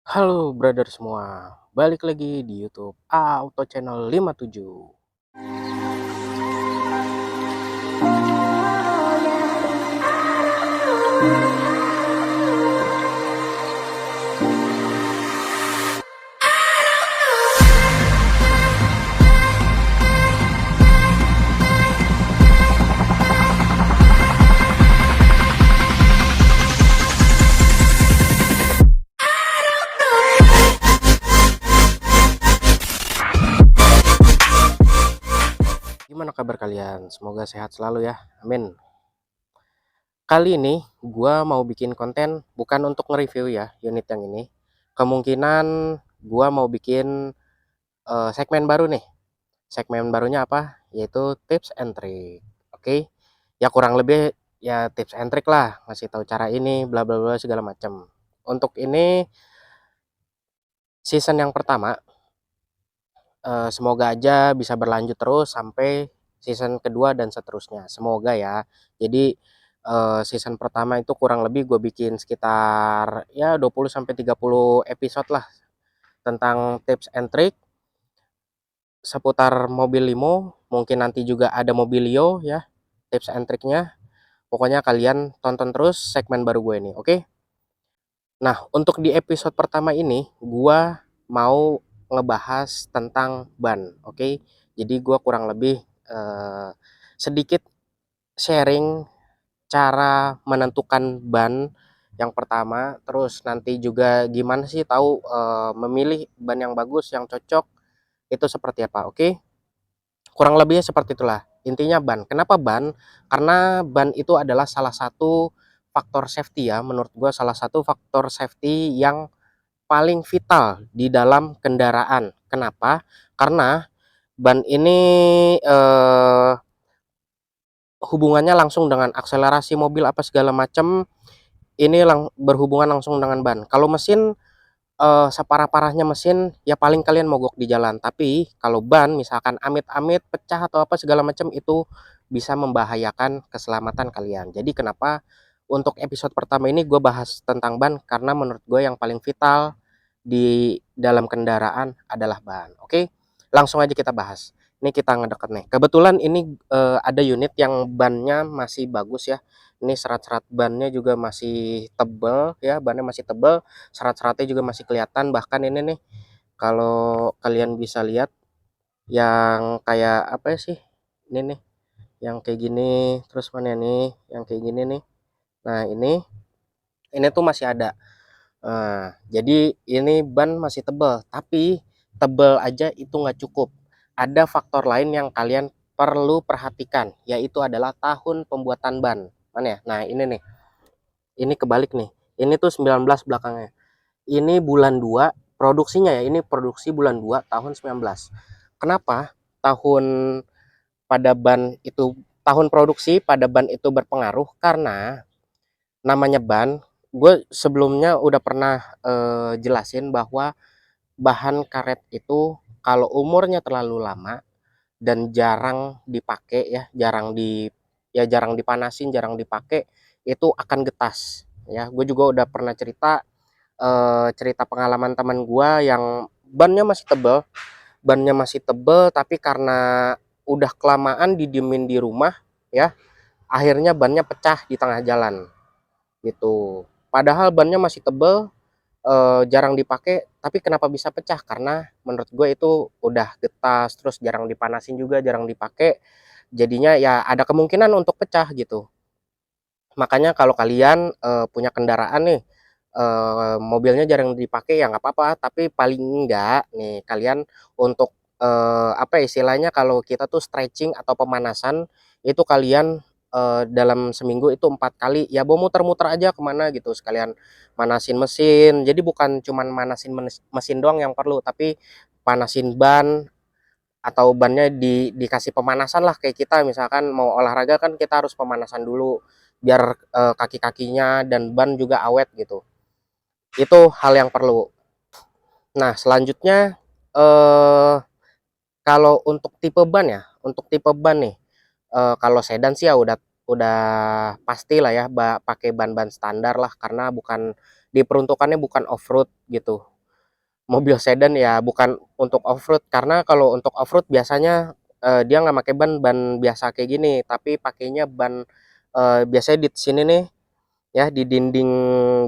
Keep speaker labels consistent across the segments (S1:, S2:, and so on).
S1: Halo brother semua, balik lagi di YouTube Auto Channel 57. Gimana kabar kalian? Semoga sehat selalu ya, amin. Kali ini gua mau bikin konten bukan untuk nge-review ya unit yang ini. Kemungkinan gua mau bikin segmen baru nih. Segmen barunya apa? Yaitu tips and trick. Oke. Ya kurang lebih ya tips and trick lah, ngasih tahu cara ini bla bla bla segala macam. Untuk ini season yang pertama, semoga aja bisa berlanjut terus sampai season kedua dan seterusnya, semoga ya. Jadi season pertama itu kurang lebih gue bikin sekitar ya 20 sampai 30 episode lah tentang tips and trick seputar mobil limo, mungkin nanti juga ada mobilio ya, tips and triknya. Pokoknya kalian tonton terus segmen baru gue ini, oke? Nah, untuk di episode pertama ini gua mau ngebahas tentang ban, oke? Jadi gua kurang lebih sedikit sharing cara menentukan ban yang pertama, terus nanti juga gimana sih tahu memilih ban yang bagus, yang cocok itu seperti apa, oke? Kurang lebihnya seperti itulah. Intinya ban. Kenapa ban? Karena ban itu adalah salah satu faktor safety ya, menurut gua salah satu faktor safety yang paling vital di dalam kendaraan. Kenapa? Karena ban ini hubungannya langsung dengan akselerasi mobil apa segala macam. Ini berhubungan langsung dengan ban. Kalau mesin separah-parahnya mesin ya paling kalian mogok di jalan. Tapi kalau ban misalkan amit-amit pecah atau apa segala macam itu bisa membahayakan keselamatan kalian. Jadi kenapa untuk episode pertama ini gue bahas tentang ban karena menurut gue yang paling vital di dalam kendaraan adalah ban. Oke, langsung aja kita bahas. Ini kita ngedeket nih. Kebetulan ini ada unit yang bannya masih bagus ya. Ini serat-serat bannya juga masih tebel ya, bannya masih tebel, serat-seratnya juga masih kelihatan. Bahkan ini nih, kalau kalian bisa lihat yang kayak apa sih? Ini nih, yang kayak gini, terus mana nih, yang kayak gini nih. Nah, ini tuh masih ada. Jadi ini ban masih tebal, tapi tebal aja itu nggak cukup. Ada faktor lain yang kalian perlu perhatikan, yaitu adalah tahun pembuatan ban. Mana ya? Nah, ini nih. Ini kebalik nih. Ini tuh 19 belakangnya. Ini bulan 2 produksinya ya. Ini produksi bulan 2 tahun 19. Kenapa tahun pada ban itu tahun produksi pada ban itu berpengaruh? Karena namanya ban, gue sebelumnya udah pernah jelasin bahwa bahan karet itu kalau umurnya terlalu lama dan jarang dipakai ya, jarang dipanasin, jarang dipakai, itu akan getas ya. Gue juga udah pernah cerita pengalaman teman gue yang bannya masih tebel tapi karena udah kelamaan didiemin di rumah ya, akhirnya bannya pecah di tengah jalan gitu. Padahal bannya masih tebel, jarang dipakai, tapi kenapa bisa pecah? Karena menurut gue itu udah getas, terus jarang dipanasin juga, jarang dipakai, jadinya ya ada kemungkinan untuk pecah gitu. Makanya kalau kalian punya kendaraan nih, mobilnya jarang dipakai ya nggak apa-apa, tapi paling enggak nih kalian untuk apa ya istilahnya, kalau kita tuh stretching atau pemanasan itu kalian dalam seminggu itu 4 kali ya, bawa muter-muter aja kemana gitu, sekalian manasin mesin. Jadi bukan cuman manasin mesin doang yang perlu, tapi panasin ban atau bannya dikasih pemanasan lah, kayak kita misalkan mau olahraga kan kita harus pemanasan dulu biar kaki-kakinya dan ban juga awet gitu. Itu hal yang perlu. Nah, selanjutnya eh kalau untuk tipe ban ya, untuk tipe ban nih, kalau sedan sih ya udah pasti lah ya, pakai ban-ban standar lah karena diperuntukannya bukan off-road gitu. Mobil sedan ya bukan untuk off-road, karena kalau untuk off-road biasanya, dia nggak pakai ban ban biasa kayak gini, tapi pakainya ban, biasanya di sini nih ya, di dinding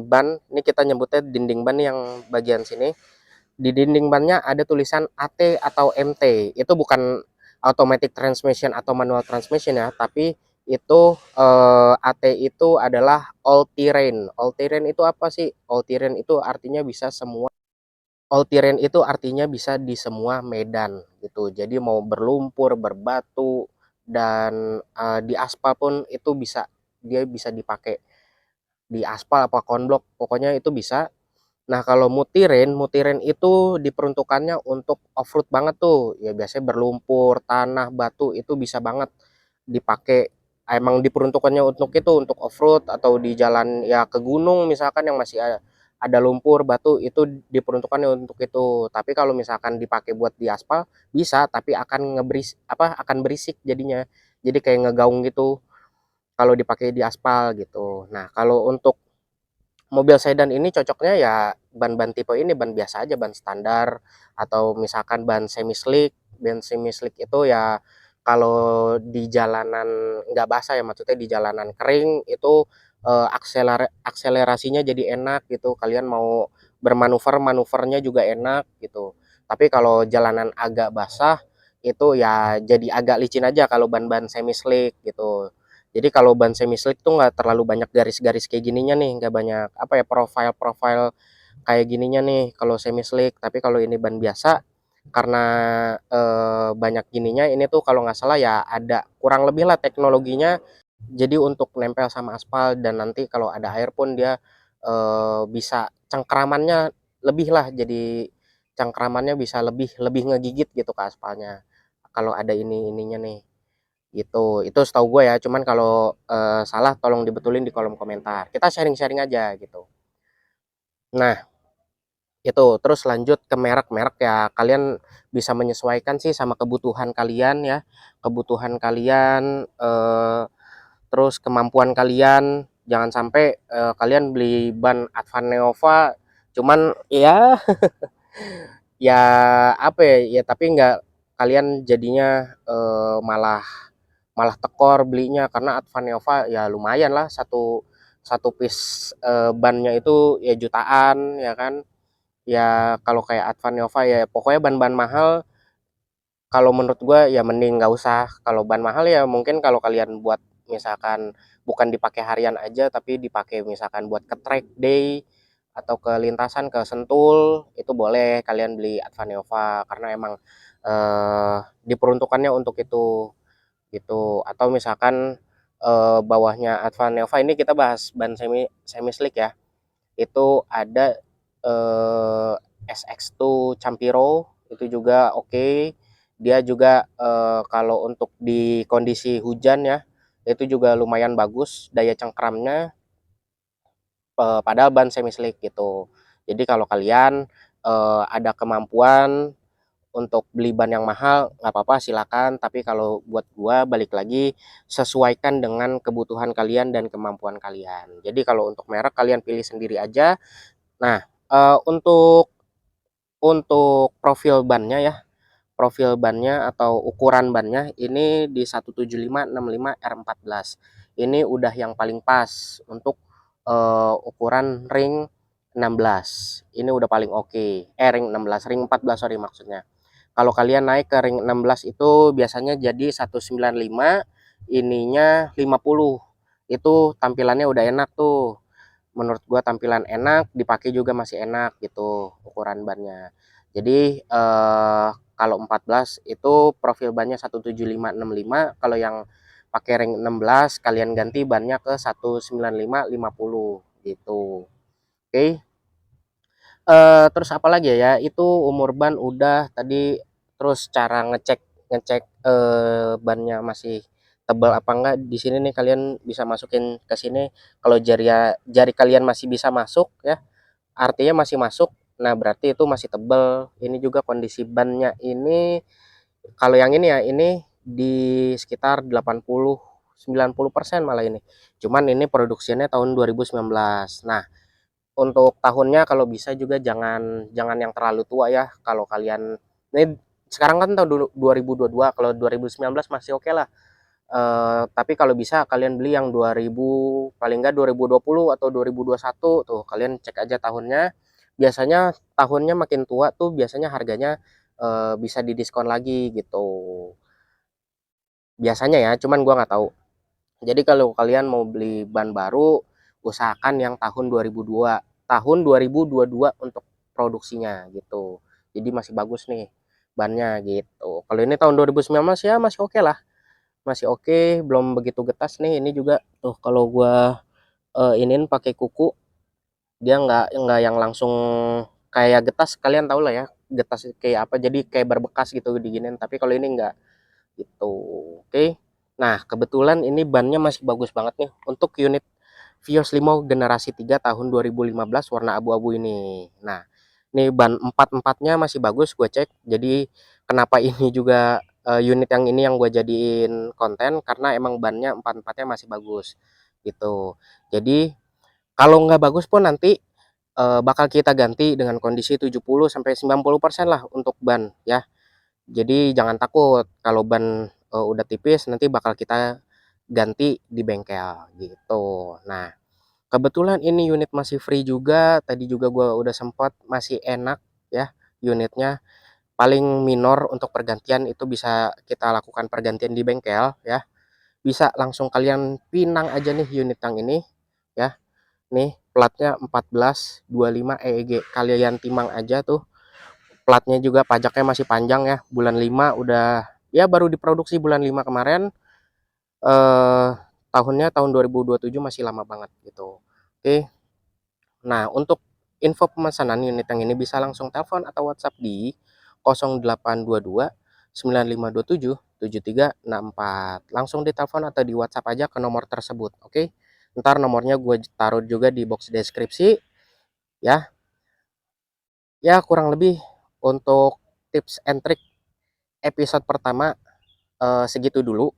S1: ban, ini kita nyebutnya dinding ban yang bagian sini, di dinding bannya ada tulisan AT atau MT, itu bukan automatic transmission atau manual transmission ya, tapi itu, AT itu adalah all terrain. All terrain itu apa sih? All terrain itu artinya bisa semua All terrain itu artinya bisa di semua medan gitu. Jadi mau berlumpur, berbatu, dan di aspal pun itu bisa, dia bisa dipakai di aspal apa konblok, pokoknya itu bisa. Nah, kalau multirene, multirene itu diperuntukannya untuk off-road banget tuh. Ya biasanya berlumpur, tanah, batu itu bisa banget dipakai. Emang diperuntukannya untuk itu, untuk off-road atau di jalan ya ke gunung misalkan yang masih ada lumpur, batu itu diperuntukannya untuk itu. Tapi kalau misalkan dipakai buat di aspal bisa, tapi akan akan berisik jadinya. Jadi kayak ngegaung gitu kalau dipakai di aspal gitu. Nah, kalau untuk mobil sedan ini cocoknya ya ban-ban tipe ini, ban biasa aja, ban standar, atau misalkan ban semi slick. Ban semi slick itu ya kalau di jalanan nggak basah ya, maksudnya di jalanan kering itu akselerasinya jadi enak gitu. Kalian mau manuvernya juga enak gitu. Tapi kalau jalanan agak basah itu ya jadi agak licin aja kalau ban-ban semi slick gitu. Jadi kalau ban semi slick tuh nggak terlalu banyak garis-garis kayak gininya nih, nggak banyak apa ya, profile-profile kayak gininya nih kalau semi slick. Tapi kalau ini ban biasa, karena banyak gininya, ini tuh kalau nggak salah ya ada kurang lebih lah teknologinya. Jadi untuk nempel sama aspal, dan nanti kalau ada air pun dia bisa cengkramannya lebih lah. Jadi cengkramannya bisa lebih lebih ngegigit gitu ke aspalnya. Kalau ada ininya nih gitu. Itu setahu gue ya, cuman kalau salah tolong dibetulin di kolom komentar. Kita sharing-sharing aja gitu. Nah, itu terus lanjut ke merek-merek ya. Kalian bisa menyesuaikan sih sama kebutuhan kalian ya. Kebutuhan kalian, terus kemampuan kalian. Jangan sampai kalian beli ban Advanneova cuman ya ya apa ya, ya tapi nggak, kalian jadinya malah malah tekor belinya, karena Advanneova ya lumayan lah, satu satu piece bannya itu ya jutaan ya kan. Ya kalau kayak Advanneova ya pokoknya ban-ban mahal, kalau menurut gue ya mending nggak usah. Kalau ban mahal ya mungkin kalau kalian buat misalkan bukan dipakai harian aja, tapi dipakai misalkan buat ke track day atau ke lintasan, ke Sentul, itu boleh kalian beli Advanneova karena emang diperuntukannya untuk itu gitu. Atau misalkan bawahnya Advanneova, ini kita bahas ban semi semi slick ya, itu ada eh, SX2 Campiro, itu juga oke. Dia juga kalau untuk di kondisi hujan ya itu juga lumayan bagus daya cengkramnya, padahal ban semi slick gitu. Jadi kalau kalian ada kemampuan untuk beli ban yang mahal nggak apa-apa, silakan. Tapi kalau buat gua balik lagi, sesuaikan dengan kebutuhan kalian dan kemampuan kalian. Jadi kalau untuk merek kalian pilih sendiri aja. Nah, untuk profil bannya ya, profil bannya atau ukuran bannya ini di 175/65 R14. Ini udah yang paling pas untuk ukuran ring 16. Ini udah paling oke. Ring 16, ring 14 sorry maksudnya. Kalau kalian naik ke ring 16 itu biasanya jadi 195, ininya 50. Itu tampilannya udah enak tuh. Menurut gua tampilan enak, dipakai juga masih enak gitu ukuran bannya. Jadi kalau 14 itu profil bannya 175/65, kalau yang pakai ring 16 kalian ganti bannya ke 195/50 gitu. Oke. Terus apa lagi ya? Itu umur ban udah tadi, terus cara ngecek ngecek bannya masih tebal apa enggak. Di sini nih kalian bisa masukin ke sini, kalau jari kalian masih bisa masuk ya, artinya masih masuk. Nah, berarti itu masih tebal. Ini juga kondisi bannya ini, kalau yang ini ya, ini di sekitar 80-90% malah ini. Cuman ini produksinya tahun 2019. Nah, Untuk tahunnya kalau bisa juga jangan jangan yang terlalu tua ya. Kalau kalian ini sekarang kan tahun 2022, kalau 2019 masih oke lah. Tapi kalau bisa kalian beli yang 2000, paling enggak 2020 atau 2021 tuh, kalian cek aja tahunnya. Biasanya tahunnya makin tua tuh biasanya harganya bisa didiskon lagi gitu. Biasanya ya, cuman gua nggak tahu. Jadi kalau kalian mau beli ban baru, usahakan yang tahun 2002, tahun 2022 untuk produksinya gitu. Jadi masih bagus nih bannya gitu. Kalau ini tahun 2019 ya masih oke lah, masih oke, belum begitu getas nih. Ini juga tuh kalau gua iniin pakai kuku, dia nggak yang langsung kayak getas, kalian tahu lah ya getas kayak apa, jadi kayak berbekas gitu diginin. Tapi kalau ini enggak gitu. Oke. Nah, kebetulan ini bannya masih bagus banget nih untuk unit Vios Limo generasi 3 tahun 2015 warna abu-abu ini. Nah, ini ban empat-empatnya masih bagus gue cek. Jadi kenapa ini juga unit yang ini yang gue jadiin konten, karena emang bannya empat-empatnya masih bagus gitu. Jadi kalau nggak bagus pun nanti bakal kita ganti dengan kondisi 70 sampai 90% lah untuk ban ya. Jadi jangan takut kalau ban udah tipis, nanti bakal kita ganti di bengkel gitu. Nah, kebetulan ini unit masih free juga. Tadi juga gua udah sempat, masih enak ya unitnya. Paling minor untuk pergantian itu bisa kita lakukan pergantian di bengkel ya. Bisa langsung kalian pinang aja nih unit yang ini ya. Nih platnya 1425 EEG. Kalian timang aja tuh. Platnya juga pajaknya masih panjang ya. Bulan 5 udah, ya baru diproduksi bulan 5 kemarin. eh Tahunnya tahun 2027, masih lama banget gitu. Oke. Nah, untuk info pemesanan unit yang ini bisa langsung telepon atau WhatsApp di 0822 9527 7364. Langsung ditelepon atau di WhatsApp aja ke nomor tersebut. Oke. Ntar nomornya gue taruh juga di box deskripsi ya. Ya kurang lebih untuk tips and trick episode pertama segitu dulu.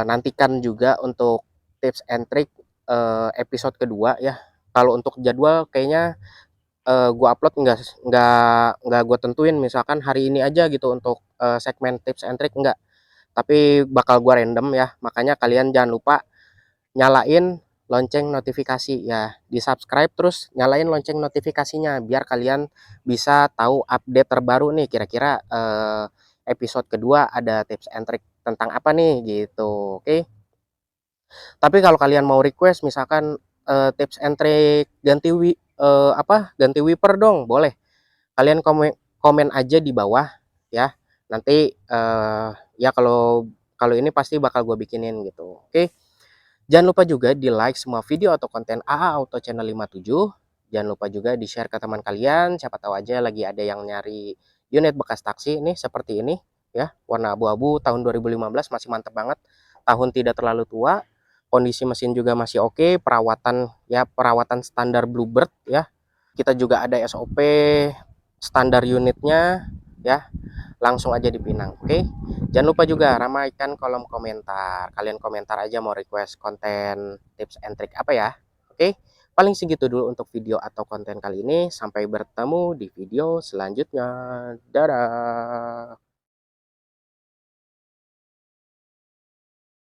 S1: Nantikan juga untuk tips and trick episode kedua ya. Kalau untuk jadwal kayaknya gua upload nggak gua tentuin misalkan hari ini aja gitu untuk segmen tips and trick, enggak. Tapi bakal gua random ya. Makanya kalian jangan lupa nyalain lonceng notifikasi ya, di subscribe terus nyalain lonceng notifikasinya biar kalian bisa tahu update terbaru nih, kira-kira episode kedua ada tips and trick tentang apa nih gitu. Oke. Tapi kalau kalian mau request misalkan tips and trick ganti wiper dong, boleh. Kalian komen komen aja di bawah ya. Nanti ya kalau kalau ini pasti bakal gue bikinin gitu. Oke. Jangan lupa juga di like semua video atau konten AA Auto Channel 57. Jangan lupa juga di share ke teman kalian. Siapa tahu aja lagi ada yang nyari unit bekas taksi nih seperti ini ya. Warna abu-abu tahun 2015, masih mantep banget. Tahun tidak terlalu tua. Kondisi mesin juga masih oke. Perawatan ya, perawatan standar Bluebird ya. Kita juga ada SOP standar unitnya ya. Langsung aja dipinang. Oke. Jangan lupa juga ramaikan kolom komentar. Kalian komentar aja mau request konten tips and trick apa ya. Oke. Paling segitu dulu untuk video atau konten kali ini. Sampai bertemu di video selanjutnya. Dadah.